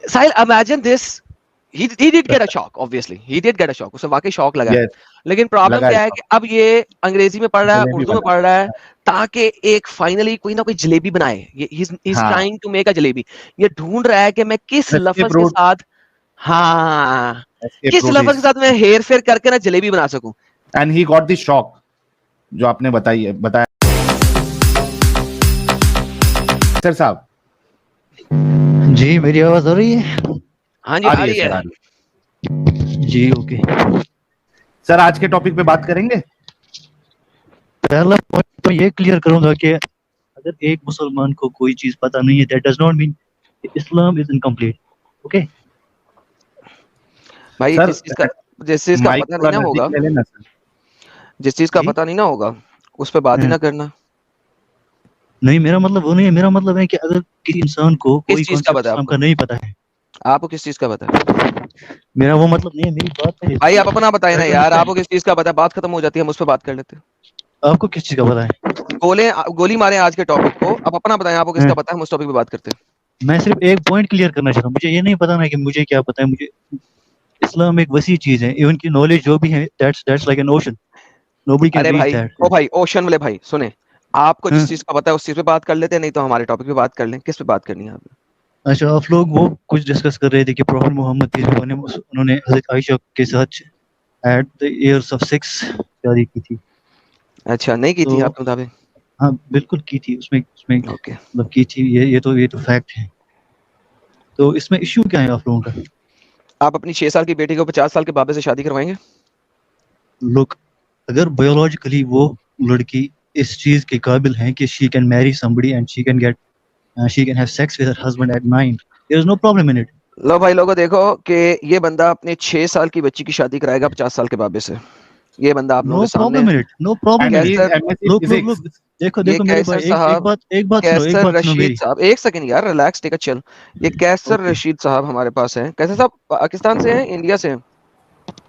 Sahil, imagine this. He did get a shock, obviously. He did get a shock. उसे वाकई shock लगा है. लेकिन प्रॉब्लम क्या है कि अब ये अंग्रेजी में पढ़ रहा है, उर्दू में पढ़ रहा है, ताकि एक फाइनली कोई ना कोई जलेबी बनाए. He's trying to make a jalebi. ये ढूंढ रहा है कि मैं किस लफ्ज के साथ, हाँ, किस लफ्ज के साथ मैं हेर फेर करके ना जलेबी बना सकूं. And he got the shock जो आपने बताया. सर साहब जी, मेरी आवाज आ रही है? हाँ जी, आ रही है जी. ओके सर, आज के टॉपिक पे बात करेंगे. पहला पॉइंट तो ये क्लियर करूंगा कि अगर एक मुसलमान को कोई चीज पता नहीं है, that does not mean Islam is incomplete. Okay भाई, जिस चीज का पता नहीं ना होगा, जिस चीज का पता नहीं ना होगा, उस पे बात ही ना करना. नहीं, मेरा मतलब वो नहीं है. मेरा मतलब है कि अगर किसी इंसान को कोई चीज का इस्लाम का नहीं पता है. आपको किस चीज का पता है? मेरा वो मतलब नहीं है. मेरी बात है भाई, आप अपना बताए ना यार. आपको किस चीज का पता है? बात खत्म हो जाती है, हम उस पर बात कर लेते हैं. आपको किस चीज का पता है? गोली मारे आज के टॉपिक को. आप अपना बताएं, आपको किसका पता है, हम उस टॉपिक पे बात करते हैं. मैं सिर्फ एक पॉइंट क्लियर करना चाहता हूँ. मुझे ये नहीं पता ना कि मुझे क्या पता है. मुझे इस्लाम एक वसी चीज है. इवन की नॉलेज जो भी है, that's like an ocean. Nobody can reach that. ओ भाई, ओशन वाले भाई, सुने, आपको जिस चीज का पता है उस चीज पे बात कर लेते हैं, नहीं तो हमारे टॉपिक पे बात कर लें. किस पे बात करनी है आपने? अच्छा, आप लोग वो कुछ डिस्कस कर रहे थे कि प्रॉफेट मोहम्मद उन्होंने हज़रत आयशा के साथ एट द इयर्स ऑफ 6 शादी की थी. अच्छा, नहीं की थी आपके मुताबिक? हाँ, बिल्कुल की थी. उसमें ओके, मतलब की थी. ये तो फैक्ट है. तो इसमें इश्यू क्या है आप लोगों का? आप अपनी 6 साल की बेटी को 50 साल के बाबे से शादी करवाएंगे? लोग, अगर बायोलॉजिकली वो लड़की इस चीज के काबिल है कि she can marry somebody and she can have sex with her husband at 9, there is no problem in it. लो भाई लोगों, देखो कि ये बंदा अपने 6 साल की बच्ची की शादी कराएगा 50 साल के बाबे से. ये बंदा आप लोगों के सामने. No problem in it. लोग देखो मेरे भाई, एक बात सुनो मेरी. साहब, एक सेकंड यार, रिलैक्स, टेक अ चिल. ये कैसर रशीद साहब हमारे पास हैं. कैसर साहब पाकिस्तान से हैं, इंडिया से हैं?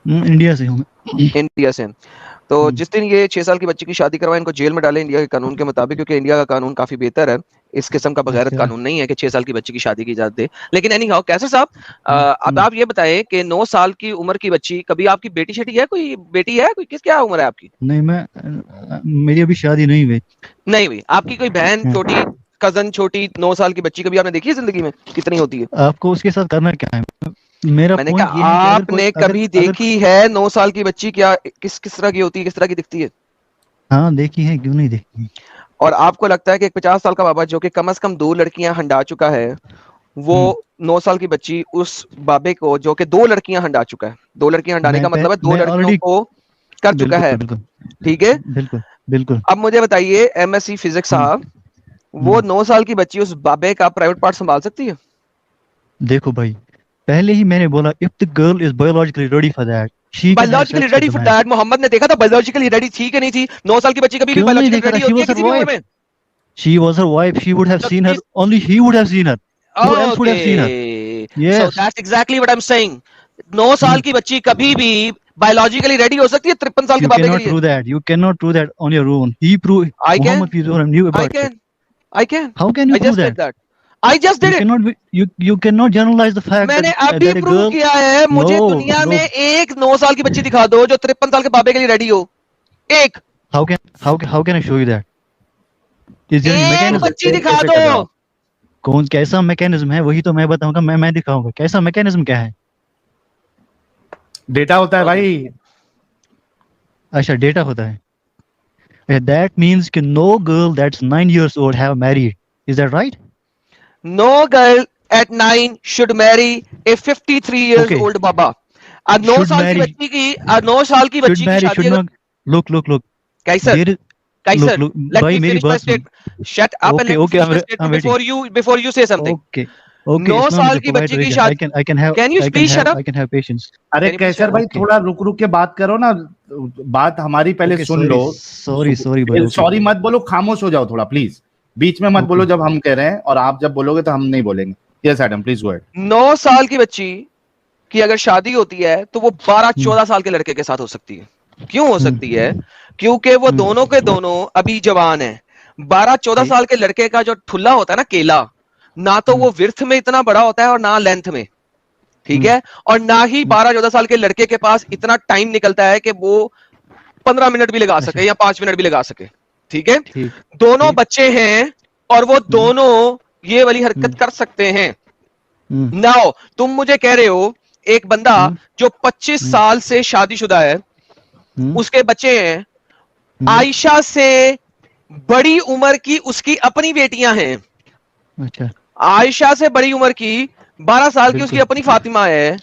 इंडिया से हूं मैं. इंडिया से. तो जिस दिन ये 6 साल की बच्ची की शादी करवाए, इनको जेल में डालें इंडिया के कानून के मुताबिक, क्योंकि इंडिया का कानून काफी बेहतर है. इस किस्म का बगैरत कानून नहीं है कि 6 साल की बच्ची की शादी की इजाजत दे. लेकिन एनी हाउ, कैसर साहब, अब आप ये बताएं कि 9 साल की उम्र की बच्ची, कभी आपकी बेटी है, कोई बेटी है, कोई क्या उम्र है आपकी? नहीं, मेरी अभी शादी नहीं हुई. आपकी कोई बहन छोटी, कजन छोटी, 9 साल की बच्ची कभी आपने देखी है जिंदगी में? कितनी होती है? आपको उसके साथ करना क्या है? मैंने कहा, आपने कभी देखी है 9 साल की बच्ची? क्या किस तरह की होती है, किस तरह की दिखती है? हाँ, देखी है, क्यों नहीं देखी. और आपको लगता है कि एक 50 साल का बाबा जो कि कम से कम 2 लड़कियां हंडा चुका है, वो 9 साल की बच्ची उस बाबे को जो कि 2 लड़कियां हंडा चुका है, 2 लड़कियां हंडाने का मतलब है 2 लड़कियों को कर चुका है, ठीक है? बिल्कुल. अब मुझे बताइए एमएससी फिजिक्स साहब, वो 9 साल की बच्ची उस बाबे का प्राइवेट पार्ट संभाल सकती है? देखो भाई, पहले ही मैंने बोला, if the girl is biologically ready for that, biologically ready for that. Muhammad ने देखा था बायोलॉजिकली रेडी थी कि नहीं थी? 9 साल की बच्ची कभी भी बायोलॉजिकली रेडी होती है किसी भी उम्र में? She was her wife. She would have seen her. Only he would have seen her. Who else would have seen her? Yes. So that's exactly what I'm saying. 9 साल की बच्ची कभी भी बायोलॉजिकली रेडी हो सकती है 53 साल के बाबे के लिए? You cannot prove that on your own. He proved. Muhammad Pizor knew about it. I can. How can you prove that? I just did it. You cannot generalize the fact. मैंने अभी प्रूव किया है. मुझे दुनिया में एक 9 साल की बच्ची दिखा दो जो 53 साल के बाबे के लिए रेडी हो. एक. How can I show you that? एक बच्ची दिखा दो. कौन कैसा मैकेनिज्म है, वही तो मैं बताऊंगा. मैं दिखाऊंगा कैसा मैकेनिज्म क्या है. डेटा होता है भाई. अच्छा, डेटा होता है. That means कि no girl that's 9 years old have married. Is that right? No girl at 9 should marry a 53 years old baba. 9 साल की बच्ची की शादी. Look. Kaiser, let me finish my statement. Shut up and before you say something. Okay. 9 साल की बच्ची की शादी. Can you please shut up? I can have patience. अरे कैसर भाई, थोड़ा रुक के बात करो ना. बात हमारी पहले सुन लो. सॉरी मत बोलो, खामोश हो जाओ थोड़ा प्लीज. बीच में मत बोलो जब हम कह रहे हैं, और आप जब बोलोगे तो हम नहीं बोलेंगे. Yes Adam, please go ahead. 9 साल की बच्ची की अगर शादी होती है तो वो 12-14 साल के लड़के के साथ हो सकती है. क्यों हो सकती है? क्योंकि वो दोनों के दोनों अभी जवान हैं. 12-14 साल के लड़के का जो ठुल्ला होता है ना, केला, نہ تو وہ ورتھ میں اتنا بڑا ہوتا ہے اور نہ لینتھ میں, ٹھیک ہے, اور نہ ہی 12-14 سال کے لڑکے کے پاس اتنا ٹائم نکلتا ہے کہ وہ 15 منٹ بھی لگا سکے یا 5 منٹ بھی لگا سکے, ٹھیک ہے. دونوں بچے ہیں اور وہ دونوں یہ والی حرکت کر سکتے ہیں. ناؤ تم مجھے کہہ رہے ہو ایک بندہ جو 25 سال سے شادی شدہ ہے, اس کے بچے ہیں, عائشہ سے بڑی عمر کی اس کی اپنی بیٹیاں ہیں, عائشہ سے بڑی عمر کی 12 سال کی اس کی اپنی فاطمہ ہے,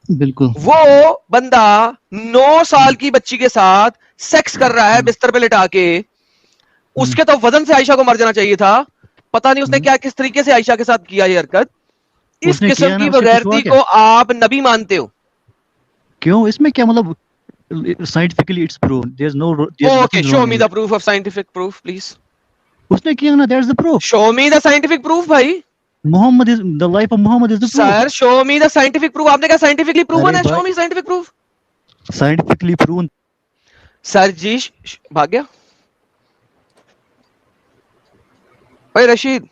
بالکل. وہ بندہ 9 سال کی بچی کے ساتھ سیکس کر رہا ہے بستر پہ لٹا کے. اس کے تو وزن سے عائشہ کو مر جانا چاہیے تھا, پتہ نہیں اس نے کیا کس طریقے سے عائشہ کے ساتھ کیا یہ حرکت. اس قسم کی بغیرتی کو آپ نبی مانتے ہو کیوں؟ اس میں کیا مطلب scientifically it's proven there's no okay show me the proof of scientific proof please. اس نے کیا نا, that's the proof. show me the scientific proof بھائی. Muhammad is the life of Muhammad is the proof. sir show me the scientific proof. آپ نے کہا scientifically proven ہے, show me scientific proof. scientifically proven. سر جی بھاگ گیا بھائی رشید.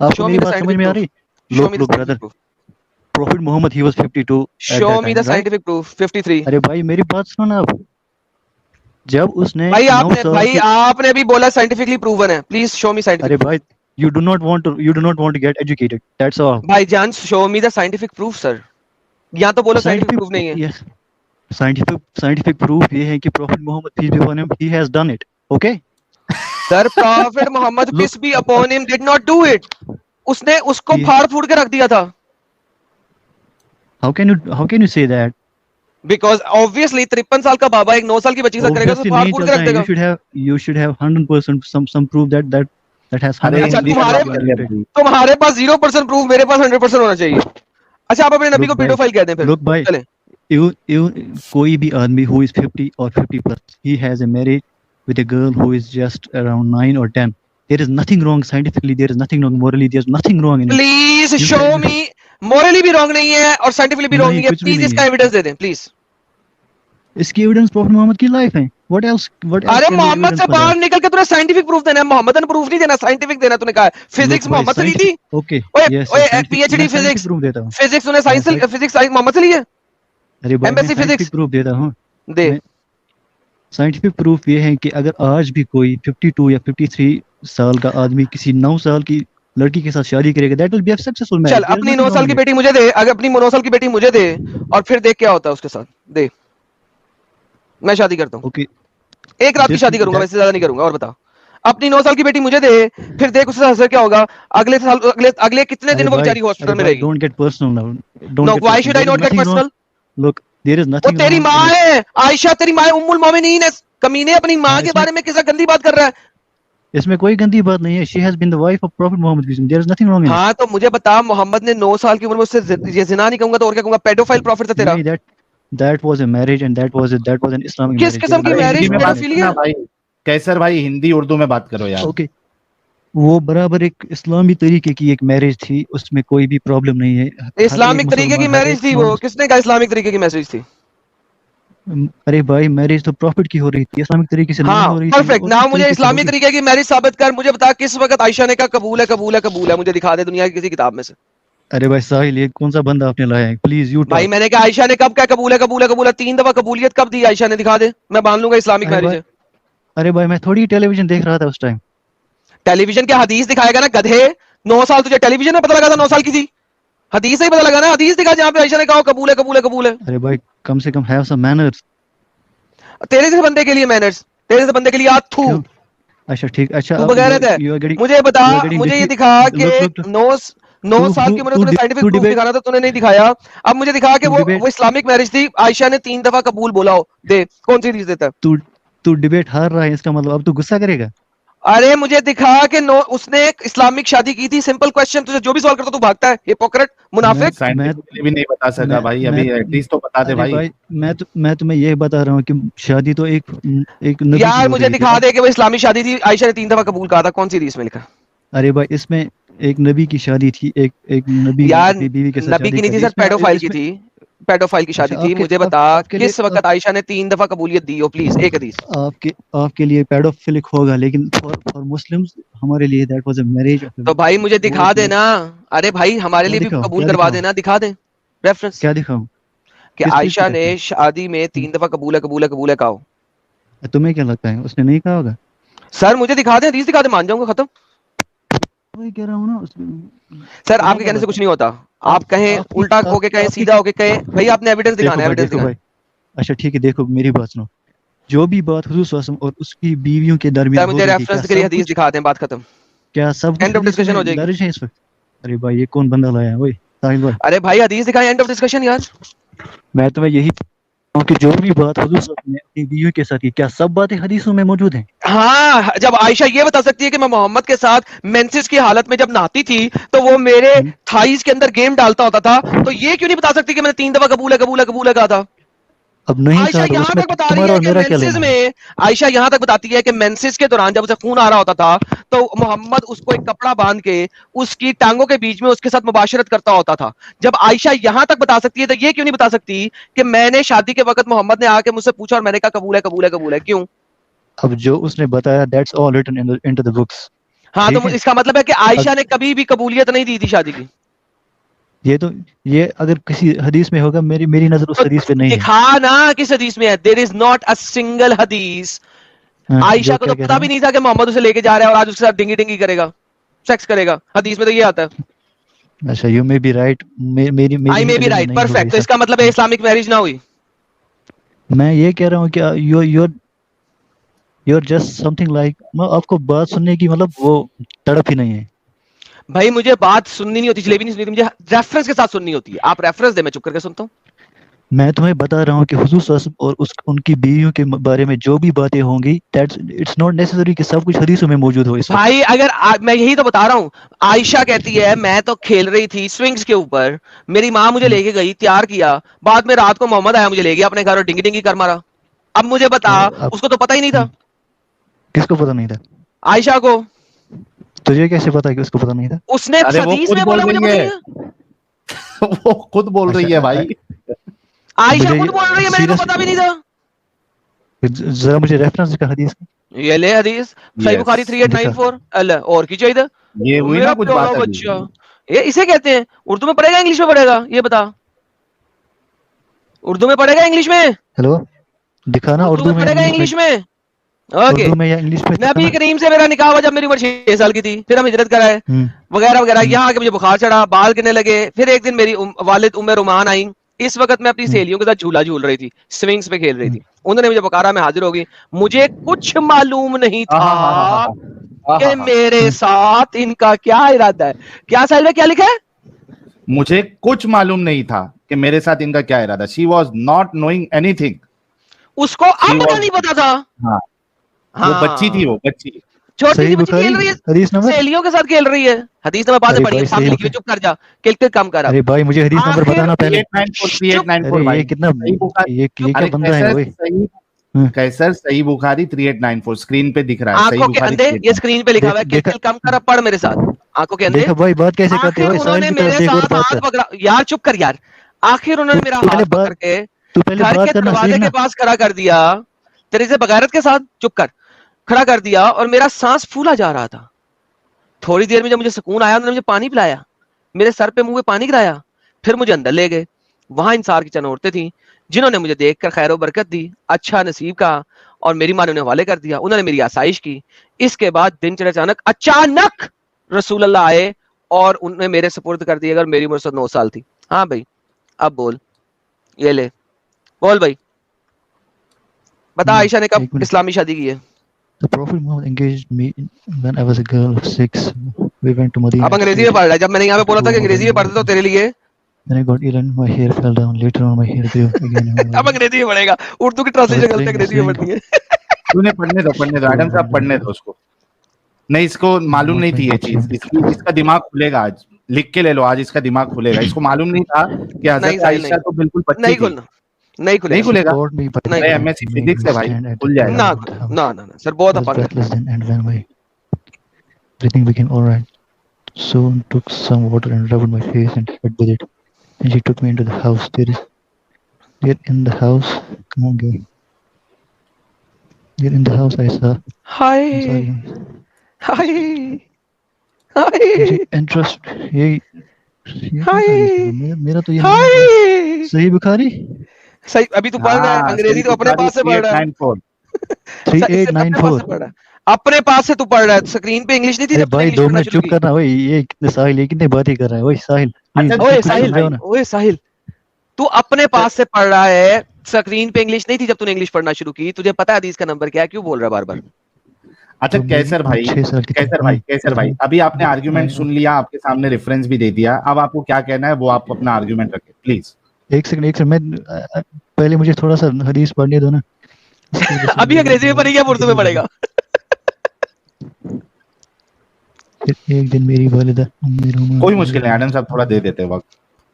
آپ کو میری بات سمجھ میں آ رہی؟ Look brother, prophet Muhammad he was 52. show me the scientific proof. 53. ارے بھائی میری بات سنو نا, آپ جب اس نے بھائی آپ نے بھی بولا scientifically proven ہے, please show me scientific. ارے بھائی you do not want to get educated, that's all. بھائی جان show me the scientific proof sir. یہاں تو بولو scientific proof نہیں ہے. scientific proof یہ ہے کہ prophet Muhammad peace be upon him he has done it, okay. Sir, Prophet Muhammad peace be upon him did not do it. اس نے اس کو پھاڑ پھوڑ کے رکھ دیا تھا. How can you say that? Because obviously 53 سال کا بابا ایک 9 سال کی بچی سے کرے گا تو پھاڑ پھوڑ کے رکھ دے گا. You should have 100% some proof that has. تمہارے پاس 0% proof, میرے پاس 100% ہونا چاہیے. اچھا آپ اپنے نبی کو پیڈوفائل کہہ دیں پھر. Look bhai, کوئی بھی آدمی who is 50 or 50 plus, he has a marriage with a girl who is just around 9 or 10. There is nothing wrong scientifically, there is nothing wrong morally, there is nothing wrong in it. Please show me. morally بھی wrong نہیں ہے اور scientifically بھی wrong نہیں ہے. Please اس کا evidence دے دیں please. اس کی ایویڈنس پروفٹ محمد کی لائف ہے. What else? ارے محمد سے باہر نکل کے تمہیں scientific proof دینا ہے, محمد نے proof نہیں دینا, scientific دینا. تم نے کہا فزکس محمد سے لی تھی. Okay. PhD فزکس فزکس نے فزکس محمد سے لی ہے. ایمبیسی فزکس پروف دیتا ہوں. دے سائنٹیفک پروف یہ ہے کہ اگر آج بھی کوئی 52 یا 53 سال کا آدمی کسی 9 سال کی لڑکی کے ساتھ شادی کرے گا, that will be a successful marriage. چل اپنی 9 سال کی بیٹی مجھے دے, اگر اپنی 9 سال کی بیٹی مجھے دے اور پھر دیکھ کیا ہوتا ہے اس کے ساتھ, دے میں شادی کرتا ہوں. Okay. ایک رات کی شادی کروں گا, ویسے زیادہ نہیں کروں گا. اور بتا اپنی 9 سال کی بیٹی مجھے دے, پھر دیکھ اس سے اثر کیا ہوگا. اگلے سال اگلے کتنے دن وہ بیچاری ہاسپٹل میں رہے گی. Don't get personal now. No, why should I not get personal? Look, there is nothing. وہ تیری ماں ہے عائشہ, تیری ماں ام المومنین ہے. کمینے اپنی ماں کے بارے میں کیسا گندی بات کر رہا ہے. اس میں کوئی گندی بات نہیں ہے. She has been the wife of Prophet Muhammad. There is nothing wrong in it. ہاں تو مجھے بتا, محمد نے 9 سال کی عمر میں اس سے یہ زنا نہیں کہوں گا تو اور کیا کہوں گا, پیڈوفائل پروفٹ تھا تیرا. That was a marriage and that was an Islamic marriage. کس قسم کی میرج پیڈوفیلی ہے بھائی؟ کیسر بھائی ہندی اردو میں بات کرو یار. Okay. وہ برابر ایک اسلامی طریقے کی ایک میرج تھی, اس میں کوئی بھی پرابلم نہیں ہے. اسلامک طریقے کی میرج تھی وہ, کس نے کہا اسلامک طریقے کی میرج تھی؟ ارے بھائی میرج تو پروفٹ کی ہو رہی تھی, اسلامک طریقے سے نہیں ہو رہی تھی. پرفیکٹ. نہ مجھے اسلامی طریقے کی میرج ثابت کر. مجھے بتا کس وقت عائشہ نے کہا قبول ہے قبول ہے قبول ہے, مجھے دکھا دے دنیا کی کسی کتاب میں سے. ارے بھائی ساحل, یہ کون سا بندہ آپ نے لایا ہے؟ پلیز یو بھائی میں نے کہا عائشہ نے کب کہا قبول ہے قبول ہے قبول ہے, 3 دفعہ قبولیت کب دی عائشہ نے, دکھا دے, میں مان لوں گا اسلامک میرج ہے. ارے بھائی میں تھوڑی ٹیلی ویژن دیکھ رہا تھا اس ٹائم. ٹیلی ویژن کے حدیث دکھائے گا نا گدھے. 9 سال تجھے ٹیلی ویژن میں پتہ لگا تھا 9 سال کی تھی, حدیث سے ہی پتہ لگا نا. حدیث دکھا جہاں پہ عائشہ نے کہا قبول ہے قبول ہے قبول ہے. ارے بھائی کم سے کم ہیو سم مینرز. تیرے سے بندے کے لیے مینرز, تیرے سے بندے کے لیے آت تھو. اچھا ٹھیک, اچھا تو بغیرت ہے. مجھے بتا, مجھے یہ دکھا کہ 9 سال کی عمر میں سائنٹیفک پروف دکھانا تھا, تو نے نہیں دکھایا. اب مجھے دکھا کہ وہ اسلامک میرج تھی, عائشہ نے 3 دفعہ قبول بولا ہو. دے کون سی حدیث دیتا ہے. تو ڈیبیٹ ہار رہا ہے, اس کا مطلب اب تو غصہ کرے گا. ارے مجھے دکھا کہ اس نے ایک اسلامک شادی کی تھی. سمپل کوسچن, تجھے جو بھی سوال کرتا تو بھاگتا ہے. ہپوکریٹ, منافق. میں بھی نہیں بتا سکا بھائی, ابھی ایٹ لیسٹ تو بتا دے بھائی. میں تمہیں یہ بتا رہا ہوں کہ شادی تو ایک یار مجھے دکھا دے کہ وہ اسلامی شادی تھی, عائشہ نے 3 دفعہ قبول کہا تھا. کون سی حدیث میں لکھا؟ ارے بھائی اس میں ایک نبی کی شادی تھی, ایک نبی یار نبی کی نہیں تھی سر, پیڈوفائل کی تھی. پیڈوفائل کی شادی تھی. مجھے بتا کس وقت عائشہ نے 3 دفعہ قبولیت دی ہو, پلیز ایک حدیث. آپ کے لیے پیڈوفیلک ہوگا, لیکن فار مسلمز ہمارے لیے دیٹ واز اے میرج. تو بھائی مجھے دکھا دینا, ارے بھائی ہمارے لیے بھی قبول کروا دینا, دکھا دیں ریفرنس. کیا دکھاؤں کہ عائشہ نے شادی میں 3 دفعہ قبول ہے قبول ہے قبول ہے کہا ہو. تمہیں کیا لگتا ہے اس نے نہیں کہا ہوگا؟ سر مجھے دکھا دیں, حدیث دکھا دیں, مان جاؤں گا, ختم. وہی کہہ رہا ہوں نا. سر آپ کے کہنے سے کچھ نہیں ہوتا, آپ کہیں الٹا ہو کے کہیں سیدھا ہو کے کہیں, بھائی آپ نے ایویڈنس دکھانا ہے, ایویڈنس دکھانا. اچھا ٹھیک ہے, دیکھو میری بات سنو. جو بھی بات حضور صلی اللہ علیہ وسلم اور اس کی بیویوں کے درمیان مجھے ریفرنس کے لیے حدیث دکھا دیں, بات ختم. کیا سب اینڈ آف ڈسکشن ہو جائے گی. درج ہے اس وقت؟ ارے بھائی یہ کون بندہ لایا ہے وہی ساحل بھائی؟ ارے بھائی حدیث دکھائیں, اینڈ آف ڈسکشن یار. میں تمہیں یہی کہ جو بھی بات حضور صلی اللہ علیہ وسلم نے اپنی بیویوں کے ساتھ کی, کیا سب باتیں حدیثوں میں موجود ہیں؟ ہاں, جب عائشہ یہ بتا سکتی ہے کہ میں محمد کے ساتھ مینسس کی حالت میں جب نہاتی تھی تو وہ میرے تھائیز کے اندر گیم ڈالتا ہوتا تھا, تو یہ کیوں نہیں بتا سکتی کہ میں نے 3 دفعہ قبول ہے قبول ہے قبول ہے کہا تھا؟ اب نہیں عائشہ یہاں تک بتا رہی ہے کہ مینسز میں, عائشہ یہاں تک بتاتی ہے کہ مینسز کے دوران جب اسے خون آ رہا ہوتا تھا تو محمد اس کو ایک کپڑا باندھ کے اس کی ٹانگوں کے بیچ میں اس کے ساتھ مباشرت کرتا ہوتا تھا. جب عائشہ یہاں تک بتا سکتی ہے تو یہ کیوں نہیں بتا سکتی کہ میں نے شادی کے وقت محمد نے آ کے مجھ سے پوچھا اور میں نے کہا قبول ہے قبول ہے قبول ہے, کیوں؟ اب جو اس نے بتایا that's all written into the books. ہاں تو اس کا مطلب ہے کہ عائشہ نے کبھی بھی قبولیت نہیں دی تھی شادی کی. یہ اگر کسی حدیث میں ہوگا, میری نظر اس حدیث پہ نہیں ہے. دکھا نا کس حدیث میں ہے. there is not a single حدیث. عائشہ کو تو پتا بھی نہیں تھا کہ محمد اسے لے کے جا رہا ہے اور آج اس کے ساتھ ڈنگی ڈنگی کرے گا, سیکس کرے گا. حدیث میں تو یہ آتا ہے. اچھا you may be right, I may be right, perfect. تو اس کا مطلب ہے اسلامک میرج نہ ہوئی. میں یہ کہہ رہا ہوں کہ you're just something like, آپ کو بات سننے کی مطلب وہ تڑپ ہی نہیں ہے. بھائی مجھے بات سننی نہیں ہوتی, جلیبی نہیں سننی, مجھے ریفرنس کے ساتھ سننی ہوتی ہے. آپ ریفرنس دے, میں چپ کر کے سنتا ہوں. میں تمہیں بتا رہا ہوں کہ حضور صلی اللہ علیہ وسلم اور ان کی بیویوں کے بارے میں جو بھی باتیں ہوں گی, اٹس ناٹ نیسیسری کہ سب کچھ حدیثوں میں موجود ہو. بھائی اگر میں یہی تو بتا رہا ہوں, عائشہ کہتی ہے میں تو کھیل رہی تھی سوئنگز کے اوپر, میری ماں مجھے لے کے گئی, تیار کیا, بعد میں رات کو محمد آیا, مجھے لے گیا اپنے گھر اور ڈنگی ڈنگی کر مارا. اب مجھے بتا, اس کو تو پتہ ہی نہیں تھا. کس کو پتہ نہیں تھا؟ عائشہ کو. تجھے کیسے پتا کہ اس کو پتہ نہیں تھا؟ اس نے حدیث میں بولا مجھے پتہ نہیں ہے. وہ خود بول رہی ہے بھائی, عائشہ خود بول رہی ہے میرے کو پتہ بھی نہیں تھا. ذرا مجھے ریفرنس کا حدیث یہ لے حدیث صحیح بخاری 3894. اللہ اور کی چاہیے یہ ہوئی نا کچھ بات بچہ, یہ اسے کہتے ہیں. اردو میں پڑھے گا انگلش میں پڑھے گا, یہ بتا. اردو میں پڑھے گا انگلش میں؟ ہیلو دکھانا اردو میں پڑھے گا انگلش میں. اوکے, نبی کریم سے میرا نکاح ہوا جب میری عمر 6 سال کی تھی, پھر ہم ہجرت کرائے وغیرہ وغیرہ. یہاں آ کے مجھے بخار چڑھا, بال گرنے لگے. پھر ایک دن میری والد ام رومان آئی. اس وقت میں اپنی سہیلیوں کے ساتھ جھولا جھول رہی تھی, سوئنگز پہ کھیل رہی تھی. انہوں نے مجھے پکارا, میں حاضر ہو گئی. مجھے کچھ معلوم نہیں تھا کہ میرے ساتھ ان کا کیا ارادہ ہے. کیا سائل میں کیا لکھا ہے؟ مجھے کچھ معلوم نہیں تھا کہ میرے ساتھ ان کا کیا ارادہ. She was not knowing anything. اس کو اب تک نہیں پتا تھا. وہ بچی تھی, وہ بچی چھوٹی سی بچی کھیل رہی ہے, سہیلیوں کے ساتھ کھیل رہی ہے. حدیث نمبر بعد میں پڑھی ہے, سامنے لکھی ہے, چپ کر جا, کل کام کر. ارے بھائی مجھے حدیث نمبر بتانا پہلے. 3894 یہ کتنا, یہ کیا بندہ ہے بھائی؟ کیسر صحیح بخاری 3894 اسکرین پہ دکھ رہا ہے. آنکھوں کے اندھے, یہ اسکرین پہ لکھا ہوا ہے, کل کام کر, پڑھ میرے ساتھ. آنکھوں کے اندھے. دیکھو بھائی بات کیسے کرتے ہو, انہوں نے میرے ساتھ ہاتھ پکڑا. یار چپ کر یار. آخر انہوں نے میرا ہاتھ پکڑ کے گھر کے دروازے کے پاس کھڑا کر دیا, تیرے سے بغیرت کے ساتھ, چپ کر, کھڑا کر دیا. اور میرا سانس پھولا جا رہا تھا. تھوڑی دیر میں جب مجھے سکون آیا, انہوں نے مجھے پانی پلایا, میرے سر پہ منہ پہ پانی گرایا. پھر مجھے اندر لے گئے. وہاں انصار کی چند عورتیں تھیں جنہوں نے مجھے دیکھ کر خیر و برکت دی, اچھا نصیب کہا, اور میری ماں نے انہیں حوالے کر دیا. انہوں نے میری آسائش کی. اس کے بعد دن چڑھے اچانک رسول اللہ آئے اور انہوں نے میرے سپرد کر دیا. اگر میری عمر 9 سال تھی. ہاں بھائی اب بول, یہ لے بول بھائی, بتا عائشہ نے کب اسلامی شادی کی ہے؟ The Prophet Muhammad engaged me when I was a girl of 6. We went to Medina. اب انگریزی میں پڑھ رہا ہے. جب میں نے یہاں پہ بولا تھا کہ انگریزی میں پڑھتے تو تیرے لیے. Then I got ill and my hair fell down. Later on my hair grew again. اب انگریزی میں پڑھے گا, اردو کی ٹرانسلیشن غلط ہے, انگریزی میں پڑھنی ہے. تو نے پڑھنے دو ایڈم صاحب, پڑھنے دو اس کو. نہیں, اس کو معلوم نہیں تھی یہ چیز. اس کا دماغ کھلے گا آج, لکھ کے لے لو, آج اس کا دماغ کھلے گا. اس کو معلوم نہیں تھا کہ حضرت عائشہ تو بالکل بچی تھی. نہیں کھلے گا. ایم ایس سی فزکس ہے بھائی, کھل جائے گا. نہ سر بہت اپن everything became all right. So took some water and rubbed my face and head with it. And she took me into the house. Get in the house. Come on, girl. Get in the house, I saw. Hi. Hi. मुझे interest ये मेरा तो ये सही बुखारी सही अभी तू पढ़ रहा है अंग्रेजी तो अपने पास से पढ़ रहा है 3894 अपने पास से तू पढ़ रहा है स्क्रीन पे इंग्लिश नहीं थी भाई 2 मिनट चुप करना भाई ये कितने साहिल ये कितने बातें कर रहा है ओए साहिल ओए साहिल तू अपने पास से पढ़ रहा है स्क्रीन पे इंग्लिश नहीं थी जब तूने इंग्लिश पढ़ना शुरू की तुझे पता है हदीस का नंबर क्या है क्यों बोल रहा है बार बार अच्छा कैसर भाई अभी आपने आर्गुमेंट सुन लिया आपके सामने रेफरेंस भी दे दिया अब आपको क्या कहना है वो आप अपना आर्गुमेंट रखें प्लीज एक सेकंड मैं पहले मुझे थोड़ा सा हदीस पढ़ने दो ना अभी अंग्रेजी में पढ़ेगा उर्दू में पढ़ेगा एक दिन मेरी वालिदा कोई मुश्किल नहीं एडम साहब थोड़ा दे देते वक्त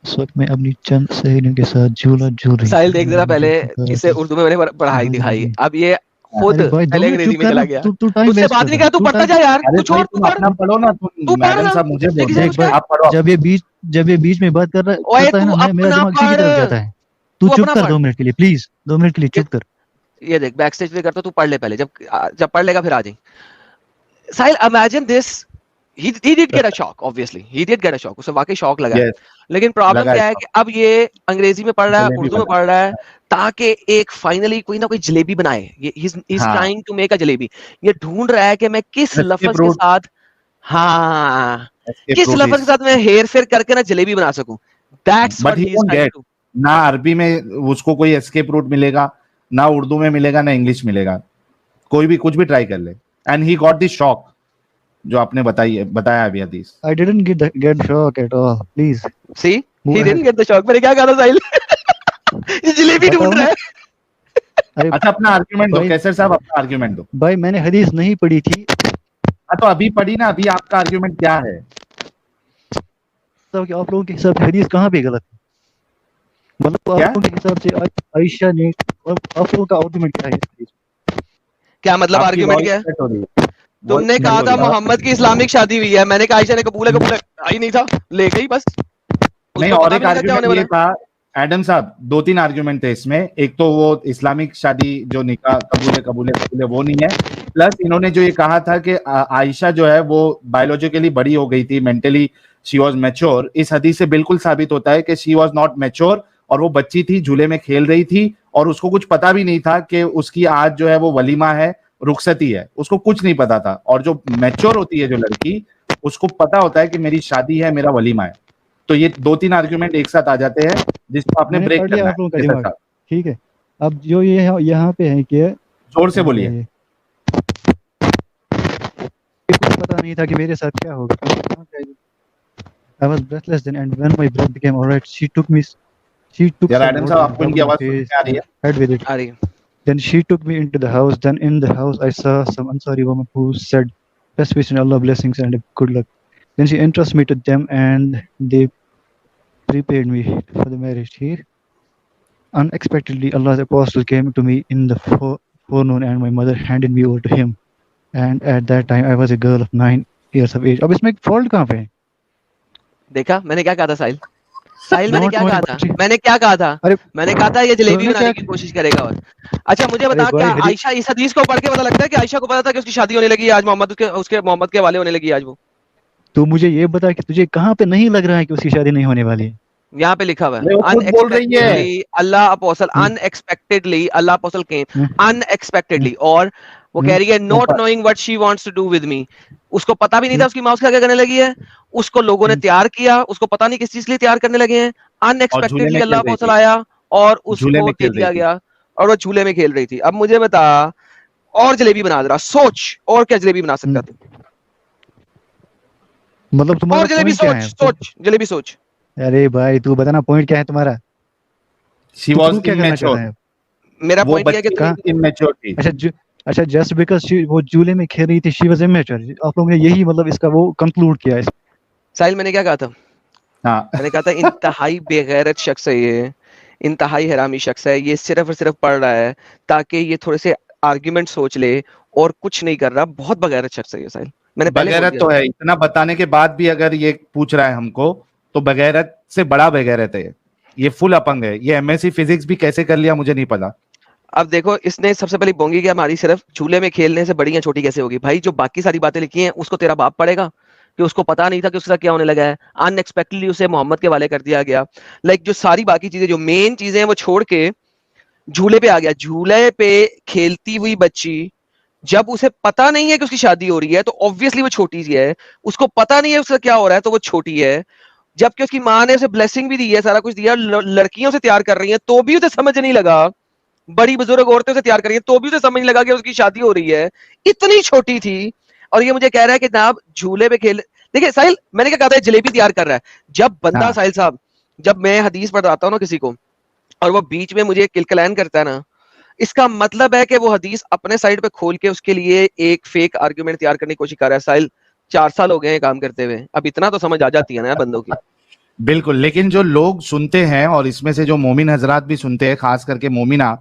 इस वक्त मैं अपनी चंद सहेलियों के साथ झूला झूल रही साहिल देख जरा पहले इसे उर्दू में मैंने पढ़ाई दिखाई अब ये खुद पहले अंग्रेजी में चला गया तुझसे बात नहीं कर तू पढ़ता जा यार तू छोड़ तू पढ़ो ना तू मैडम साहब मुझे बोल आप पढ़ो जब ये बीच में बात कर रहा है ना मेरा दिमाग इसी की तरफ जाता है तू चुप कर 2 मिनट के लिए प्लीज 2 मिनट के लिए चुप कर ये देख बैक स्टेज पे करता तू पढ़ ले पहले जब पढ़ लेगा फिर आ जाए Sahil imagine this he did get a shock obviously he did get a shock उसे वाकई शॉक लगा लेकिन प्रॉब्लम क्या है कि अब ये अंग्रेजी में पढ़ रहा है उर्दू में पढ़ रहा है ताकि एक फाइनली कोई ना कोई जलेबी बनाए ये he's trying to make a jalebi ये ढूंढ रहा है कि मैं किस लफ्ज के साथ किस लफ्ज के साथ मैं हेर फेर करके ना जलेबी बना सकूं that's what he is trying to ना अरबी में उसको कोई एस्केप रूट मिलेगा ना उर्दू में मिलेगा ना इंग्लिश मिलेगा कोई भी कुछ भी ट्राई कर ले and he got the shock जो आपने बताया अभी हदीस I didn't get shock at all please see he didn't get the shock मैंने क्या कहा था साहिल ये जलेबी ढूंढ रहा है अच्छा अपना आर्गुमेंट दो कैसर साहब अपना आर्गुमेंट दो भाई मैंने हदीस नहीं पढ़ी थी तो अभी पढ़ी ना अभी आपका आर्गुमेंट क्या है तो आप लोगों के हिसाब से हदीस कहाँ पे गलत है मतलब आप लोगों के हिसाब से आयशा ने आप लोगों का आर्गुमेंट क्या है क्या मतलब आर्गुमेंट क्या है तुमने कहा था मोहम्मद की इस्लामिक शादी हुई है मैंने कहा आयशा ने कबूल आई नहीं था ले गई बस नहीं और एक आर्गुमेंट ये था एडम साहब 2-3 आर्गुमेंट थे इसमें एक तो वो इस्लामिक शादी जो निकाह कबूले वो नहीं है प्लस इन्होंने जो ये कहा था कि आयशा जो है वो बायोलॉजिकली बड़ी हो गई थी मेंटली शी वाज मैच्योर इस हदीस से बिल्कुल साबित होता है कि शी वाज नॉट मैच्योर और वो बच्ची थी झूले में खेल रही थी और उसको कुछ पता भी नहीं था कि उसकी आज जो है वो वलीमा है रुखसती है उसको कुछ नहीं पता था और जो मैच्योर होती है जो लड़की उसको पता होता है कि मेरी शादी है मेरा वलीमा है तो ये 2-3 आर्गुमेंट एक साथ आ जाते हैं जिसको आपने ब्रेक करना है ठीक है अब जो ये यहाँ पे है कि जोर से बोलिए पता नहीं था कि मेरे साथ क्या होगा I was breathless then and when my breath became alright she took यार एडम साहब आपको इनकी आवाज सुन के आ रही है head with it आ रही है then she took me into the house then in the house I saw some Ansari woman who said best wish and Allah blessings and good luck then she introduced me to them and they prepared me for the marriage here unexpectedly Allah's apostle came to me in the forenoon and my mother handed me over to him and at that time I was a girl of 9 years of age अब इसमें fault कहाँ पे है देखा मैंने क्या कहा था साहिल मैंने क्या कहा था मैंने कहा था ये जलेबी बनाने की कोशिश करेगा और अच्छा मुझे बता क्या आयशा इस हदीस को पढ़ के पता लगता है कि आयशा को पता था कि उसकी शादी होने लगी आज मोहम्मद उसके मोहम्मद के हवाले होने लगी आज वो तो मुझे ये बता कि तुझे कहाँ पे नहीं लग रहा है कि उसकी शादी नहीं होने वाली है यहाँ पे लिखा हुआ है अनएक्सपेक्टेडली अल्लाह अपोस्टल केम अनएक्सपेक्टेडली और वो कह रही है not knowing what she wants to do with me उसको पता भी नहीं था उसकी माँ उसका क्या करने लगी है उसको लोगों ने तैयार किया उसको पता नहीं किस चीज के लिए तैयार करने लगे हैं अनएक्सपेक्टेडली अल्लाह अपोस्टल आया और उसको दे दिया गया और वो झूले में खेल रही थी अब मुझे बता और जलेबी बना रहा सोच और क्या जलेबी बना सकता तू मतलब तुम्हारा और जलेबी जलेबी सोच अरे भाई तू बताना पॉइंट क्या है तुम्हारा शी वाज इमैच्योर मेरा पॉइंट ये है कि तुम इमैच्योर थी अच्छा जस्ट बिकॉज़ वो झूले में खेल रही थी शी वाज इमैच्योर आप लोगों ने यही मतलब इसका वो कंक्लूड किया है साहिल मैंने क्या कहा था मैंने कहा था इंतहाई बेगैरत शख्स है ये इंतहाई हरामी शख्स है ये सिर्फ और सिर्फ पढ़ रहा है ताकि ये थोड़े से आर्गुमेंट सोच ले और कुछ नहीं कर रहा बहुत बगैरत शख्स है ये साहिल मैंने बगैरत तो है इतना बताने के बाद भी अगर ये पूछ रहा है हमको तो बगैरत से बड़ा बगैरत है ये फुल अपंग है, ये एमएससी फिजिक्स भी कैसे कर लिया मुझे नहीं पता. अब देखो इसने सबसे पहले बोंगी कि हमारी सिर्फ झूले में खेलने से बड़ी या छोटी कैसे होगी. भाई जो बाकी सारी बातें लिखी हैं उसको तेरा बाप पढ़ेगा कि उसको पता नहीं था कि उसके साथ क्या होने लगा है. अनएक्सपेक्टेडली उसे मोहम्मद के हवाले कर दिया गया. लाइक जो सारी बाकी चीजें जो मेन चीजें हैं वो छोड़ के झूले पे आ गया. झूले पे खेलती हुई बच्ची, जब उसे पता नहीं है कि उसकी शादी हो रही है तो ऑब्वियसली वो छोटी सी है. उसको पता नहीं है उसका क्या हो रहा है तो वो छोटी है. जबकि उसकी माँ ने उसे ब्लेसिंग भी दी है, सारा कुछ दिया, लड़कियों से तैयार कर रही है तो भी उसे समझ नहीं लगा. बड़ी बुजुर्ग औरतें से तैयार कर रही है तो भी उसे समझ नहीं लगा कि उसकी शादी हो रही है. इतनी छोटी थी और ये मुझे कह रहा है कि जनाब झूले पे खेल. देखिए साहिल, मैंने क्या कहा था, जलेबी तैयार कर रहा है. जब बंदा साहिल साहब, जब मैं हदीस पढ़ाता हूँ ना किसी को और वो बीच में मुझे किलकलान करता है ना, इसका मतलब है कि वो हदीस अपने साइड पे खोल के उसके लिए एक फेक आर्गुमेंट तैयार करने की कोशिश कर रहा है. साहिल 4 साल हो गए हैं काम करते हुए, अब इतना तो समझ आ जाती है ना बंदों की. बिल्कुल. लेकिन जो लोग सुनते हैं और इसमें से जो मोमिन हजरात भी सुनते हैं, खास करके मोमिना,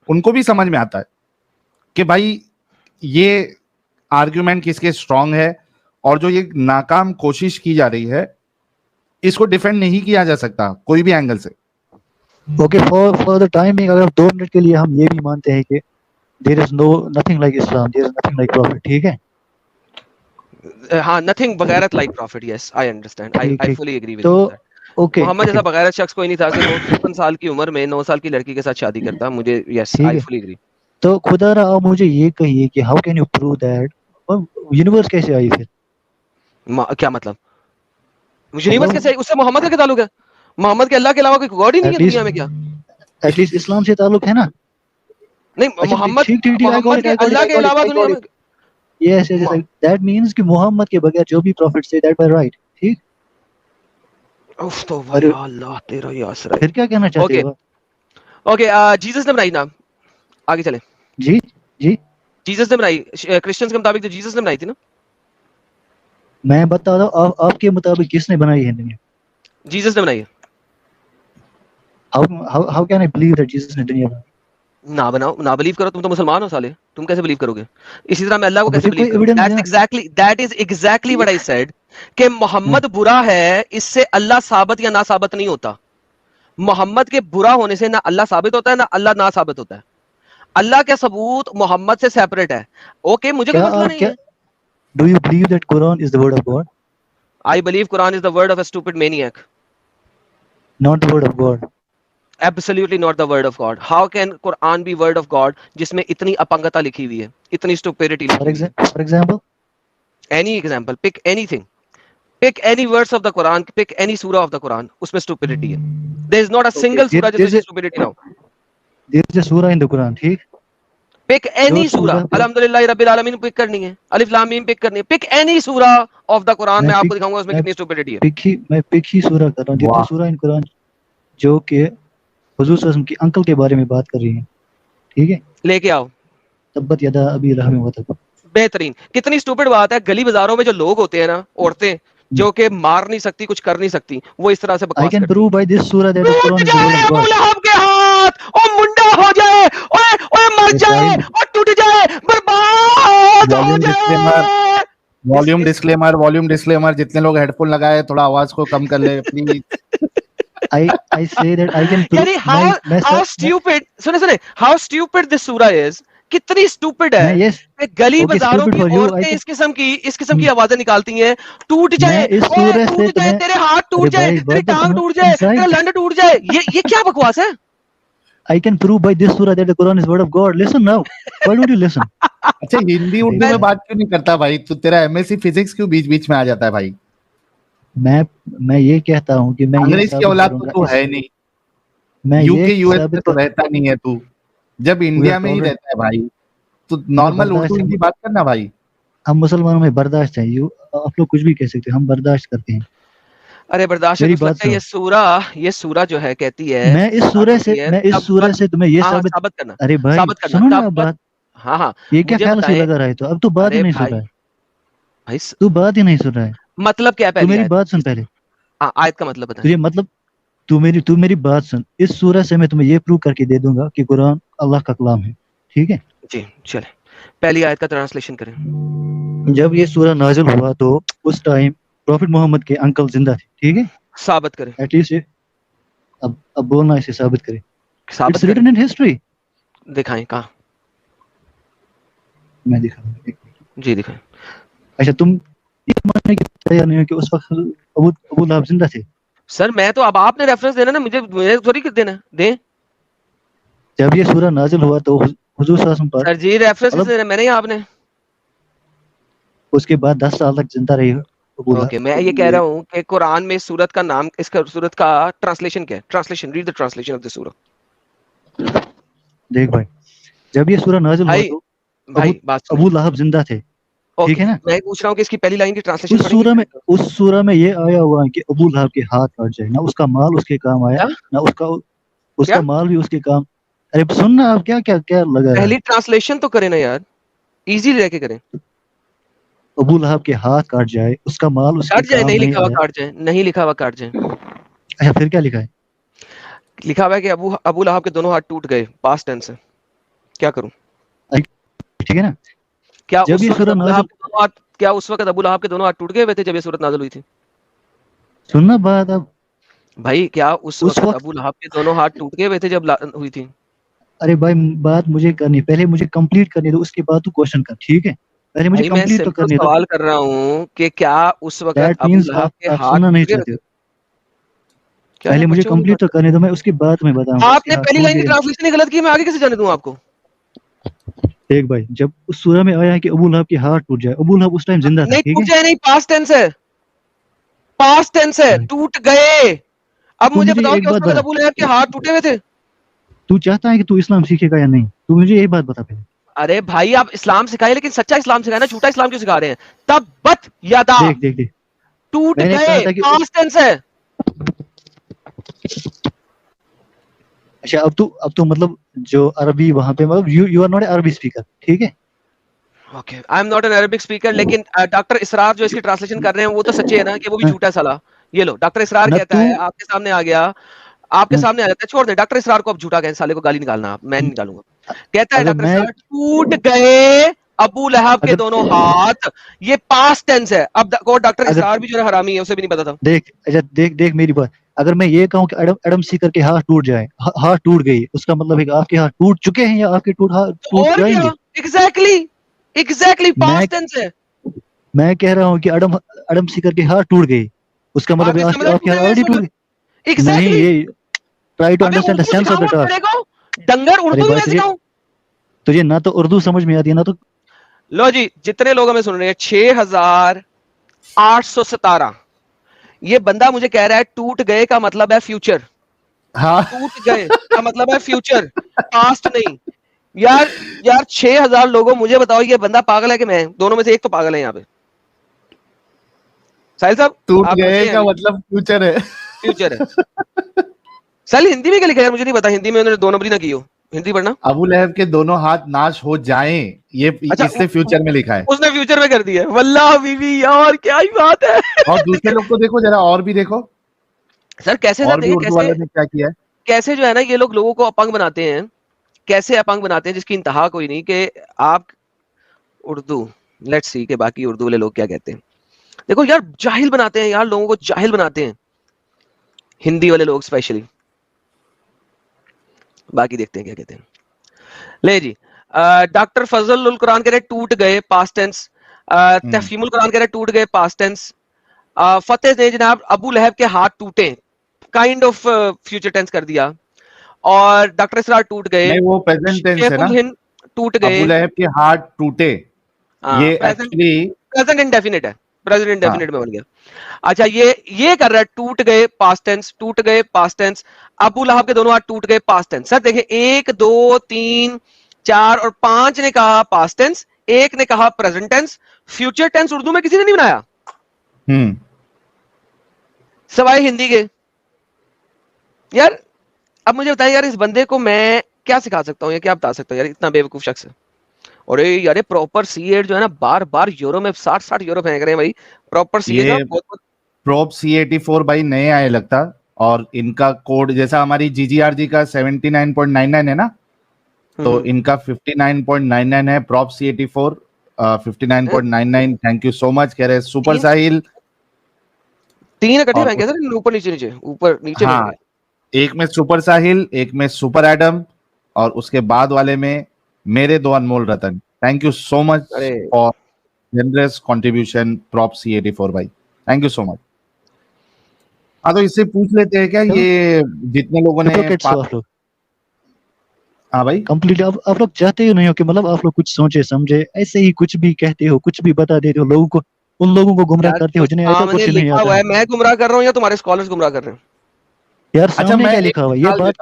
उनको भी समझ में आता है कि भाई ये आर्ग्यूमेंट किसके स्ट्रांग है और जो ये नाकाम कोशिश की जा रही है इसको डिफेंड नहीं किया जा सकता कोई भी एंगल से. ओके, फॉर द टाइमिंग, अगर 2 मिनट के लिए हम ये भी मानते हैं कि there is nothing like Islam, there is nothing like prophet, ठीक है? हाँ, नथिंग बगैरत like prophet. Yes, I understand. I fully agree with you. Okay, Mohammad जैसा बगैरत शख्स कोई नहीं था कि 53 साल की उम्र में 9 साल की लड़की के साथ शादी करता. मुझे यस, आई फुली एग्री. तो खुदा रहा, आप मुझे ये कहिए कि how can you prove that? Universe कैसे आई फिर? क्या मतलब यूनिवर्स कैसे आई? उससे मोहम्मद का क्या ताल्लुक है? मोहम्मद के अल्लाह के अलावा कोई गॉड ही नहीं है दुनिया में. क्या एटलीस्ट इस्लाम से ताल्लुक है ना? नहीं, मोहम्मद के अल्लाह के अलावा दुनिया में. यस, दैट मींस कि मोहम्मद के बगैर जो भी profit say that were right. ठीक. उफ, तो अल्लाह तेरा यासर है. फिर क्या कहना चाहते हो? ओके, जीसस ने बनाई ना. आगे चले. जी जीसस ने बनाई. क्रिश्चियंस के मुताबिक तो जीसस ने बनाई थी ना. मैं बता रहा हूँ आपके मुताबिक किसने बनाई है दुनिया? जीसस ने बनाई है. How can I believe that Jesus ने दुनिया बनाई? ना बनाओ, ना बिलीव करो. तुम तो मुसलमान हो साले, तुम कैसे बिलीव करोगे? इसी तरह मैं अल्लाह को कैसे बिलीव करूं? That is exactly what I said कि मोहम्मद बुरा है, इससे अल्लाह साबित या ना साबित नहीं होता. मोहम्मद के बुरा होने से ना अल्लाह साबित होता है ना अल्लाह ना साबित होता है. अल्लाह का सबूत मोहम्मद से सेपरेट है. ओके, मुझे कोई मसला नहीं है. Do you believe that Quran is the word of God? I believe Quran is the word of a stupid maniac. Not the word of God. Absolutely not the word of God. How can Quran be word of God जिसमें इतनी अपंगता लिखी हुई है, इतनी stupidity लिखी हुई है? For example? Any example. Pick anything. Pick any verse of the Quran. Pick any surah of the Quran. उसमें stupidity है. There is not a single surah जिसमें stupidity ना हो. There is a surah in the Quran. ठीक? Pick any surah. Alhamdulillah Rabbil Alamin pick करनी है. Alif Lam Mim pick करनी है. Pick any surah of the Quran. मैं आपको दिखाऊंगा उसमें कितनी stupidity है. मैं pick ही surah कर रहा हूँ. जितनी surah in Quran जो कि हुजूर सल्लल्लाहु अलैहि वसल्लम की अंकल के बारे में बात कर रही है. ठीक है, लेके आओ. तब्बत यदा अबी लहब व तब. बेहतरीन. कितनी स्टूपिड बात है. गली बाजारों में जो लोग होते हैं ना, औरतें जो कि मार नहीं सकती, कुछ कर नहीं सकती, वो इस तरह से बकवास करती हैं. I can prove by this surah that Quran is the word of God. लहब के हाथ ओ मुंडा हो जाए, ओए मर जाए और टूट जाए, बर्बाद हो जाए. Volume disclaimer. जितने लोग हेडफोन लगाए थोड़ा आवाज को कम कर ले please. I say that I can prove. How stupid. सुने how stupid this surah is. कितनी stupid है. Yes. गली बाजारों की औरतें इस किस्म की आवाजें निकालती हैं. टूट जाए, तेरे हाथ टूट जाए, तेरी टांग टूट जाए, तेरा लंड टूट जाए. ये क्या बकवास है? I can prove by this surah that the Quran is word of God. Listen now. Why don't you listen? अच्छा, हिंदी उर्दू में बात क्यों नहीं करता भाई? तो तेरा एमएससी फिजिक्स क्यों बीच में आ जाता है भाई? मैं ये कहता हूँ कि मैं अंग्रेज की औलाद तो है नहीं. मैं यूके यूएस में तो रहता नहीं है तू. जब इंडिया में ही रहता है भाई तो नॉर्मल उर्दू हिंदी बात करना भाई. हम मुसलमानों में बर्दाश्त है. आप लोग कुछ भी कह सकते हैं, हम बर्दाश्त करते हैं. अरे बर्दाश्त है. ये सूरा जो है कहती है, मैं इस सूरह से तुम्हें ये साबित करना. अरे भाई सुनो ना बात. हाँ, ये क्या ख्याल से लगा रहा है? तो अब तो बात ही नहीं सुन रहा है भाई. तू बात ही नहीं सुन रहा है. मतलब क्या है? तू मेरी बात सुन पहले. आयत का मतलब बता. तुझे मतलब तू मेरी बात सुन. इस सूरह से मैं तुम्हें ये प्रूव करके दे दूंगा कि कुरान अल्लाह का कलाम है. ठीक है जी, चले पहली आयत का ट्रांसलेशन करें. जब ये सूरह नाजिल हुआ तो उस टाइम प्रॉफिट मोहम्मद के अंकल जिंदा थे. ठीक है, साबित करें. एटलीस्ट अब अब बोलना इसे साबित करें. साबित It's written in history. दिखाएं कहाँ? मैं दिखाऊंगा. जी दिखाएं. अच्छा तुम ये मानने की तैयार नहीं हो कि उस वक्त अबू लहब जिंदा थे? सर मैं तो, अब आपने रेफरेंस देना ना, मुझे थोड़ी देना. दें जब ये सूरह नाजिल हुआ तो हुजूर सल्लल्लाहु अलैहि वसल्लम पर सर जी, रेफरेंस मतलब देना मैंने या आपने? उसके बाद 10 साल तक जिंदा रही अबू लहब. ओके, मैं ये कह रहा हूँ कि कुरान में सूरत का नाम, इसका सूरत का ट्रांसलेशन क्या है? Translation, read the translation of the सूरह. देख भाई, जब ये सूरह नाजिल हुआ भाई तो भाई बात अबू लहब जिंदा थे. ठीक है ना? मैं पूछ रहा हूँ कि इसकी पहली लाइन की ट्रांसलेशन उस सूरह में ये आया हुआ है कि अबू लहब के हाथ कट जाए, ना उसका माल उसके काम आया, ना उसका माल भी उसके काम. अरे सुनना, आप क्या क्या क्या लगा. पहली ट्रांसलेशन तो करें ना यार, इजी लेके करें. अबू लहब के हाथ काट जाए, उसका माल उसके काट जाए, काम नहीं नहीं लिखा हुआ आया. काट जाए, नहीं लिखा हुआ काट जाए. अच्छा फिर क्या लिखा है? लिखा हुआ है कि अबू लहब के दोनों हाथ टूट गए, पास्ट टेंस है. क्या करूं? ठीक है ना? क्या जब ये सूरह नाज़िल, क्या उस वक्त अबू लहब के दोनों हाथ टूट गए हुए थे जब ये सूरत नाज़िल हुई थी? सुनना बात. अब भाई क्या उस वक्त अबू लहब के दोनों हाथ टूट गए हुए थे जब हुई थी? अरे भाई बात मुझे करनी, पहले मुझे कंप्लीट करने दो, उसके बाद तू क्वेश्चन कर. ठीक है, पहले मुझे कंप्लीट तो करने दो. सवाल कर रहा हूं कि क्या उस वक्त अबू लहब के हाथ सुनना नहीं चाहते हो. पहले मुझे कंप्लीट तो करने दो, मैं उसके बाद में बताऊंगा. आपने पहली लाइन की ट्रांसलेशन ही गलत की, मैं आगे कैसे जाने दूं आपको? देख भाई, जब उस सूरह में आया है कि अबू लहब के हाथ टूट जाए, अबू लहब उस टाइम जिंदा था. नहीं टूट जाए, नहीं, पास्ट टेंस है, पास्ट टेंस है, टूट गए. अब मुझे बताओ कि उस वक्त अबू लहब के हाथ टूटे हुए थे? तू चाहता है कि तू इस्लाम सीखेगा या नहीं? तू मुझे यही बात बता पहले. अरे भाई आप इस्लाम सिखाए, लेकिन सच्चा इस्लाम सिखाए ना, झूठा इस्लाम क्यों सिखा रहे हैं? तब्बत यदा, देख टूट गए, पास्ट टेंस है. अच्छा अब तू मतलब जो अरबी वहां पे, मतलब यू आर नॉट ए अरबी स्पीकर. ठीक है, okay, I am not an Arabic speaker, लेकिन डॉक्टर इसरार जो इसकी ट्रांसलेशन कर रहे हैं वो तो सच्चे है ना कि वो भी झूठा है साला. ये लो, डॉक्टर इसरार कहता है, आपके सामने आ गया, आपके सामने आ जाता है. छोड़ दे डॉक्टर इसरार को, अब झूठा कहें साले को गाली निकालना, मैं नहीं निकालूंगा. कहता है डॉक्टर इसरार, टूट गए अबू लहब के दोनों हाथ, ये पास्ट टेंस है. अब डॉक्टर इसरार भी जो है हरामी है, उसे भी नहीं पता था. देख मेरी बात. अगर मैं ये कहूं कि एडम सीकर के हाथ टूट जाए, हाथ टूट गई, उसका मतलब है कि आपके हाथ टूट चुके हैं या आपके टूट जाएंगे. एग्जैक्टली पास्ट टेंस है. मैं कह रहा हूं कि एडम सीकर के हाथ टूट गई, उसका मतलब है आपके हाथ ऑलरेडी टूट गए. नहीं, ये try to understand the sense of the term. डंगर उर्दू में सिखाऊं तुझे? ना तो उर्दू समझ में आती है, ना तो. लो जी, जितने लोग हमें सुन रहे हैं, 6817, ये बंदा मुझे कह रहा है टूट गए का मतलब है फ्यूचर. हाँ, टूट गए का मतलब है फ्यूचर, पास्ट नहीं. यार 6000 लोगों, मुझे बताओ ये बंदा पागल है कि मैं? दोनों में से एक तो पागल है यहाँ पे. साहिल साहब, टूट गए का मतलब फ्यूचर है. फ्यूचर है. साहिल हिंदी में क्या लिखा है? मुझे नहीं पता हिंदी में उन्होंने 2 नंबरी ना की हो. हिंदी पढ़ना. अबू लहब के दोनों हाथ नाश हो जाएं, ये इससे फ्यूचर में लिखा है. उसने फ्यूचर में कर दिया. वल्लाह बीवी यार क्या ही बात है. और दूसरे लोग को देखो जरा, और भी देखो सर कैसे और भी उर्दू वाले ने क्या किया है. कैसे जो है ना ये लोगों को अपंग बनाते हैं, कैसे अपंग बनाते हैं जिसकी इंतहा कोई नहीं. कि आप उर्दू, लेट्स सी कि बाकी उर्दू वाले लोग क्या कहते हैं. देखो यार, जाहिल बनाते हैं यार, लोगों को जाहिल बनाते हैं, हिंदी वाले लोग स्पेशली. बाकी देखते हैं क्या कहते हैं. ले जी, डॉक्टर फजल कुरान कह रहे टूट गए, पास्ट टेंस. तफहीमुल कुरान कह रहे टूट गए, पास्ट टेंस. फतेह ने जनाब अबू लहब के हाथ टूटे, काइंड ऑफ फ्यूचर टेंस कर दिया. और डॉक्टर इसरार टूट गए, नहीं वो प्रेजेंट टेंस है ना. टूट गए, अबू लहब के हाथ टूटे, ये एक्चुअली प्रेजेंट इंडेफिनिट है, प्रेजेंट इंडेफिनिट में बन गया. अच्छा ये कर रहा है टूट गए, पास्ट टेंस, टूट गए, पास्ट टेंस. अबू लहब के दोनों हाथ टूट गए, पास्ट टेंस. सर देखिए, 1 2 3 4 और 5 ने कहा पास्ट टेंस, 1 ने कहा present tense. Future tense Urdu में किसी ने नहीं बनाया सवाए हिंदी के. यार अब मुझे बताएं यार, इस बंदे को मैं क्या सिखा सकता हूँ या क्या बता सकता हूँ यार, इतना बेवकूफ शख्स है. और यार प्रॉपर C8 जो है ना, बार बार यूरो में 60 यूरो फेंक रहे हैं भाई. प्रॉपर C8 प्रोप C84 भाई नए आए लगता. और इनका कोड जैसा हमारी GGRG का 79.99 है ना, तो इनका 59.99 है. Prop C84 59.99. Thank you so much. कह रहे सुपर साहिल 3 इकट्ठे फेंके सर, ऊपर नीचे नीचे ऊपर नीचे. हाँ, एक में सुपर साहिल, एक में सुपर एडम, और उसके बाद वाले में मेरे 2 अनमोल रतन. Thank you so much for generous contribution. Props C84 भाई, थैंक यू सो मच. हाँ, तो इससे पूछ लेते हैं क्या, ये जितने लोगों ने हाँ भाई कंप्लीट आप लोग चाहते ही नहीं हो कि मतलब आप लोग कुछ सोचे समझे, ऐसे ही कुछ भी कहते हो, कुछ भी बता देते हो लोगों को, उन लोगों को गुमराह करते हो जिन्हें ऐसा कुछ नहीं आता है. मैं गुमराह कर रहा हूँ या तुम्हारे स्कॉलर्स गुमराह कर रहे हैं यार? सामने क्या लिखा हुआ है ये बात.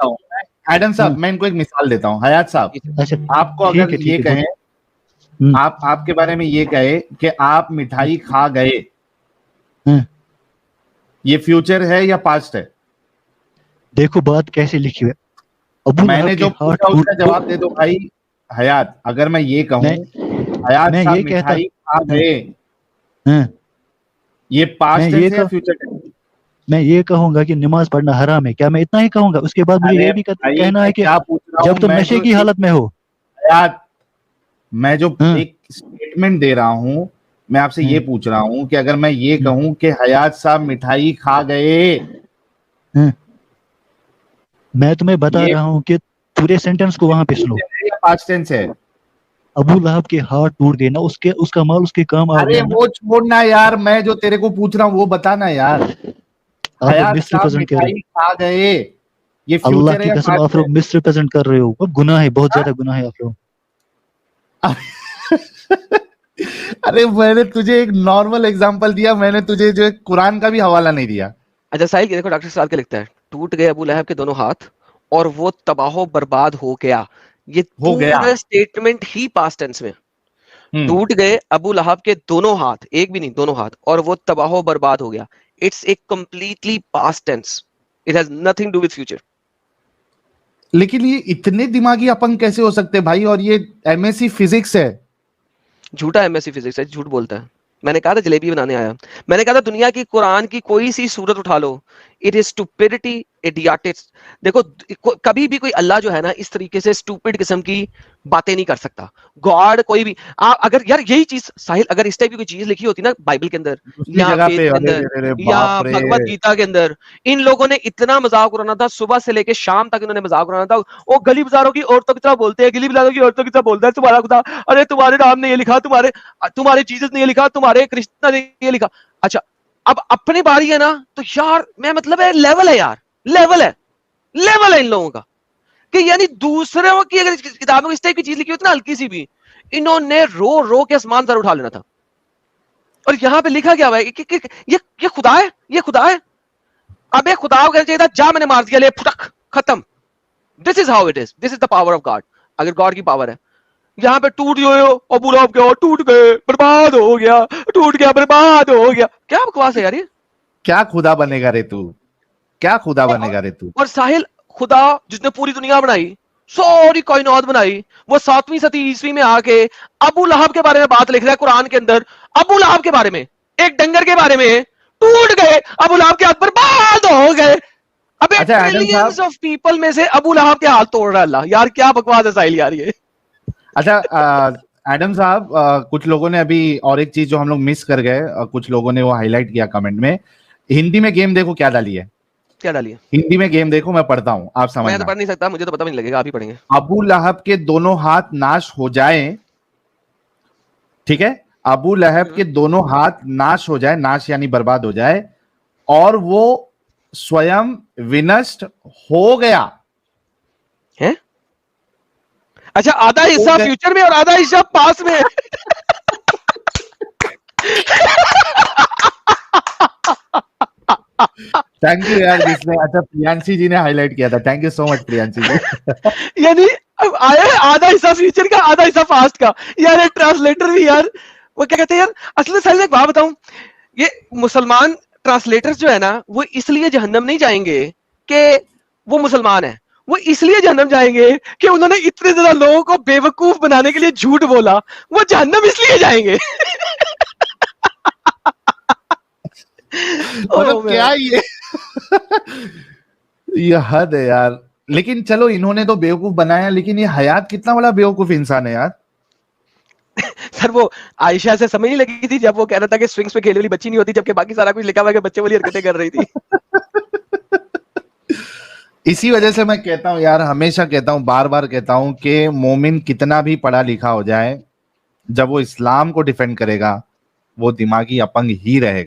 एडम साहब, मैं इनको एक मिसाल देता हूँ. हयात साहब, अच्छा, आपको अगर ये कहें, आपके बारे में ये कहे कि आप मिठाई खा गए, ये फ्यूचर है या पास्ट है? देखो बात कैसे लिखी है. मैंने जो पूछा उसका जवाब दे दो भाई. हयात, अगर मैं ये कहूँ हयात साहब मिठाई खा गए, ये पास्ट है या फ्यूचर है? मैं ये कहूंगा कि नमाज पढ़ना हराम है. क्या मैं इतना ही कहूंगा? उसके बाद मुझे ये भी कहना है कि जब तुम नशे की हालत में हो. हयात, मैं जो एक स्टेटमेंट दे रहा हूँ, मैं आपसे ये पूछ रहा हूँ कि अगर मैं ये कहूँ कि हयात साहब मिठाई खा गए, मैं तुम्हें बता रहा हूँ कि पूरे सेंटेंस को वहां पे सुनो. पास्ट टेंस है. अबू लहब के हाथ टूट गए ना, उसका माल उसके काम आ गया. अरे वो छोड़ना यार, मैं जो तेरे को पूछ रहा हूँ वो बताना यार. हयात साहब मिठाई खा गए, ये अल्लाह की कसम आप लोग मिस रिप्रेजेंट कर रहे हो. गुनाह है, बहुत ज्यादा गुनाह है आप लोग. अरे मैंने तुझे एक नॉर्मल एग्जांपल दिया, मैंने तुझे जो कुरान का भी हवाला नहीं दिया. अच्छा साहिल, देखो डॉक्टर साहब क्या लिखता है, टूट गए अबू लहब के दोनों हाथ और वो तबाह बर्बाद हो गया. ये पूरा स्टेटमेंट ही पास्ट टेंस में. टूट गए अबू लहब के दोनों हाथ, एक भी नहीं दोनों हाथ, और वो तबाह बर्बाद हो गया. It's a completely past tense. It has nothing to do with future. लेकिन ये इतने दिमागी अपंग कैसे हो सकते भाई? और ये MSc फिजिक्स है. झूठा MSc फिजिक्स है, झूठ बोलता है. मैंने कहा था जलेबी बनाने आया. मैंने कहा था दुनिया की कुरान की कोई सी सूरत उठा लो, इट इज स्टूपिडिटी, इडियटिक्स. देखो कभी भी कोई अल्लाह जो है ना इस तरीके से स्टूपिड किस्म की बातें नहीं कर सकता. गॉड कोई भी अगर यार यही चीज साहिल, अगर इस टाइप की कोई चीज लिखी होती ना बाइबल के अंदर या वेद के अंदर या भगवत गीता के अंदर, इन लोगों ने इतना मजाक उड़ाना था, सुबह से लेके शाम तक इन्होंने मजाक उड़ाना था. वो गली बाजारों की औरतों की तरह बोलते हैं, गली बाजारों की औरतों की तरह बोलता है तुम्हारा खुदा, अरे तुम्हारे नाम ने ये लिखा, तुम्हारे जीसस ने ये लिखा, तुम्हारे कृष्णा ने ये लिखा. अच्छा अब अपनी बारी है ना, तो यार मैं मतलब है लेवल है यार, लेवल है इन लोगों का कि यानी दूसरों की अगर किताबों में इस टाइप की चीज लिखी होती ना हल्की सी भी, इन्होंने रो के आसमान सर उठा लेना था. और यहाँ पे लिखा क्या हुआ है कि ये खुदा है, ये खुदा है. अब ये खुदा को कहना चाहिए था जा मैंने मार दिया, ले फुटक खत्म. This is how it is, this is the power of God. अगर गॉड की पावर है, यहाँ पे टूट गए अबू लहब के, टूट गए बर्बाद हो गया, टूट गया बर्बाद हो गया. क्या बकवास है यार ये? क्या खुदा बनेगा रे तू, क्या खुदा बनेगा रे तू? और साहिल, खुदा जिसने पूरी दुनिया बनाई, सारी कायनात बनाई, वो 7वीं सदी ईस्वी में आके अबू लहब के बारे में बात लिख रहा है कुरान के अंदर. अबू लहब के बारे में, एक डंगर के बारे में, टूट गए अबू लहब के हाथ बर्बाद हो गए. अबे ट्रिलियंस ऑफ पीपल में से अबू लहब के हाथ तोड़ रहा है अल्लाह. यार क्या बकवास है साहिल यार ये. अच्छा एडम साहब, कुछ लोगों ने अभी और एक चीज जो हम लोग मिस कर गए, कुछ लोगों ने वो हाईलाइट किया कमेंट में. हिंदी में गेम देखो क्या डाली है, क्या डाली है? हिंदी में गेम देखो, मैं पढ़ता हूं, आप समझना. मैं तो पढ़ नहीं सकता, मुझे तो पता भी नहीं लगेगा, आप ही पढ़ेंगे. अबू लहब के दोनों हाथ नाश हो जाए, ठीक है, अबू लहब के दोनों हाथ नाश हो जाए, नाश यानी बर्बाद हो जाए, और वो स्वयं विनष्ट हो गया है. अच्छा आधा हिस्सा फ्यूचर में और आधा हिस्सा पास में. थैंक यू यार जिसने, अच्छा प्रियांशी जी ने हाईलाइट किया था, thank you so much Priyanshi ji. यानी आया आधा हिस्सा फ्यूचर का, आधा हिस्सा पास्ट का. यार ट्रांसलेटर भी यार वो क्या कहते हैं यार, असल में साहिल एक बात बताऊं, ये मुसलमान ट्रांसलेटर्स जो है ना वो इसलिए जहन्नम नहीं जाएंगे कि वो मुसलमान है, वो इसलिए जहन्नम जाएंगे कि उन्होंने इतने ज्यादा लोगों को बेवकूफ बनाने के लिए झूठ बोला. वो जहन्नम इसलिए जाएंगे. मतलब क्या ये हद है यार. लेकिन चलो इन्होंने तो बेवकूफ बनाया, लेकिन ये हयात कितना बड़ा बेवकूफ इंसान है यार. सर वो आयशा से समझ नहीं लगी थी जब वो कह रहा था कि स्विंग्स पे खेलने वाली बच्ची नहीं होती, जबकि बाकी सारा कुछ लिखा हुआ है कि बच्चे वाली हरकतें कर रही थी. اسی وجہ سے میں کہتا ہوں یار, ہمیشہ کہتا ہوں, بار بار کہتا ہوں کہ مومن کتنا بھی پڑھا لکھا ہو جائے, جب وہ اسلام کو ڈیفینڈ کرے گا وہ دماغی اپنگ ہی رہے گا.